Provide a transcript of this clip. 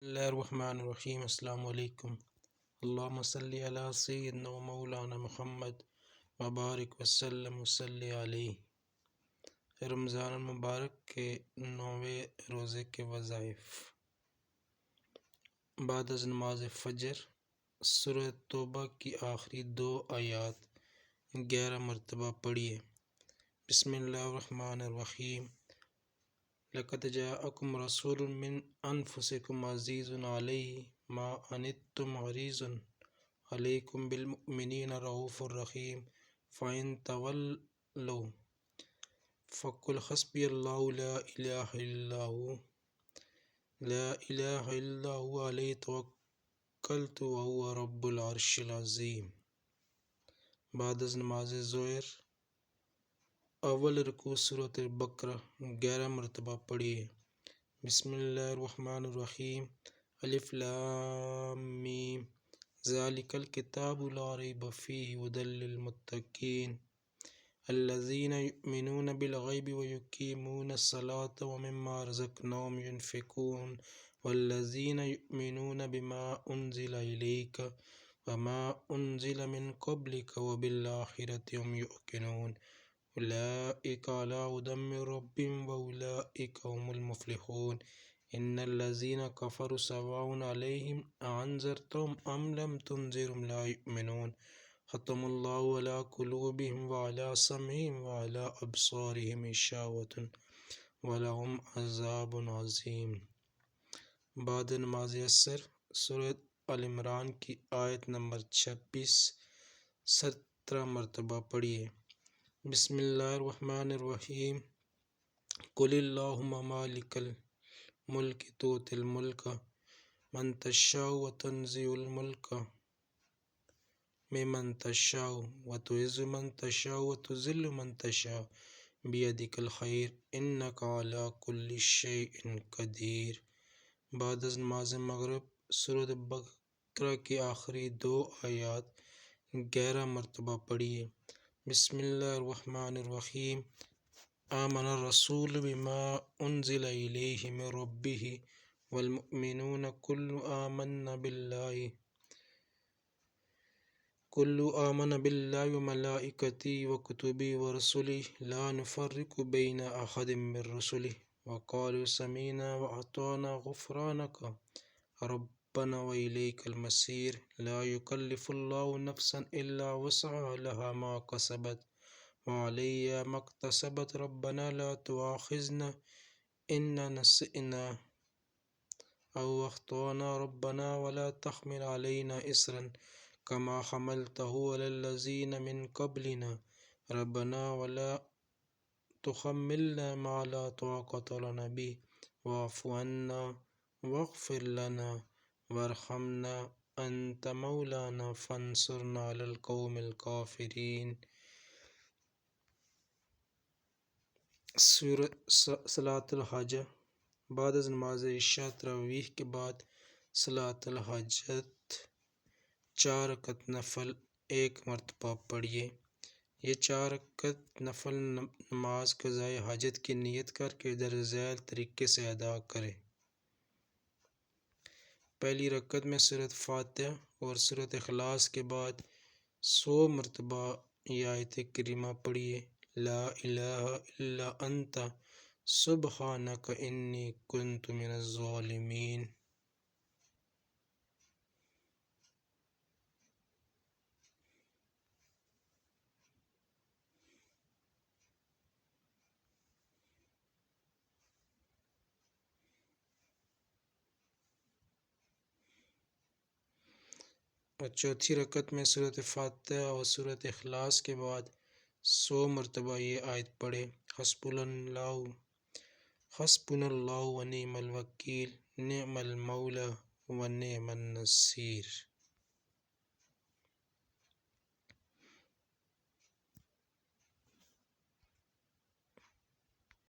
بسم اللہ الرحمن الرحیم۔ السلام علیکم۔ اللہم صلی علی سیدنا و مولانا محمد وبارک وسلم وصلی علیہ۔ رمضان المبارک کے 9ویں روزے کے وظائف۔ بعد از نماز فجر سورۃ توبہ کی آخری 2 آیات 11 مرتبہ پڑھیے۔ بسم اللہ الرحمن الرحیم۔ لقد جاءکم رسول من انفسکم عزیز علیہ ما عنتم حریص علیکم بالمؤمنین رؤوف رحیم فإن تولوا فقل حسبی اللہ لا الہ الا هو علیہ توکلت وهو رب العرش العظیم۔ بعد از نماز ظہر اول رکوع سورۃ البقرہ 11 مرتبہ پڑھیے۔ بسم اللہ الرحمن الرحیم۔ الف لام میم ذالک الکتاب لا ریب فیہ ھدی للمتقین الذین یؤمنون بالغیب ویقیمون الصلاة ومما رزقناہم ینفقون والذین یؤمنون بما انزل الیک وما انزل من قبلک وبالآخرۃ ھم یوقنون اولئک علی ھدی من ربہم واولئک ھم المفلحون۔ ان الذین کفروا سواء علیہم اانذرتہم ام لم تنذرہم لا یؤمنون ختم اللہ علی قلوبہم وعلی سمعہم وعلی ابصارہم غشاوۃ ولہم عذاب عظیم۔ بعد نماز عصر سورۃ آل عمران کی آیت نمبر 26 17 مرتبہ پڑھیے۔ بسم اللہ الرحمن الرحیم۔ قل اللہم مالک الملک تؤتی الملک من تشاء وتنزع الملک ممن تشاء وتعز من تشاء وتذل من تشاء بیدک الخیر انک علی کل شیء قدیر۔ بعد از نماز مغرب سورۃ بقرہ کی آخری 2 آیات 11 مرتبہ پڑھیے۔ بسم اللہ الرحمن الرحیم۔ آمن الرسول بما انزل الیہ من ربہ والمؤمنون كل آمن بالله وملائكته وكتبه ورسله لا نفرق بين أحد من رسله وقالوا سمعنا وأطعنا غفرانك ربنا وإليك المصير لا يكلف الله نفسا إلا وسعها لها ما كسبت وعليها ما اكتسبت ربنا لا تؤاخذنا إن نسينا أو أخطأنا ربنا ولا تحمل علينا إصرا كما حملته على الذين من قبلنا ربنا ولا تحملنا ما لا طاقة لنا به واعف عنا واغفر لنا وارحمنا أنت مولانا فانصرنا على القوم الكافرين۔ صلاۃ الحاجہ۔ بعد از نماز عشاء تراویح کے بعد صلاۃ الحاجت 4 رکعت نفل 1 مرتبہ پڑھیے۔ یہ 4 رکعت نفل نماز قضائے حاجت کی نیت کر کے درج ذیل طریقے سے ادا کریں۔ پہلی رکعت میں سورۃ فاتحہ اور سورۃ اخلاص کے بعد 100 مرتبہ یہ آیت کریمہ پڑھیے۔ لا الہ الا انت سبحانک انی کنت من الظالمین۔ اور چوتھی رکعت میں سورۃ فاتحہ اور سورۃ اخلاص کے بعد 100 مرتبہ یہ آیت پڑھے۔ حسبنا اللہ ونعم الوکیل نعم المولی ونعم النصیر۔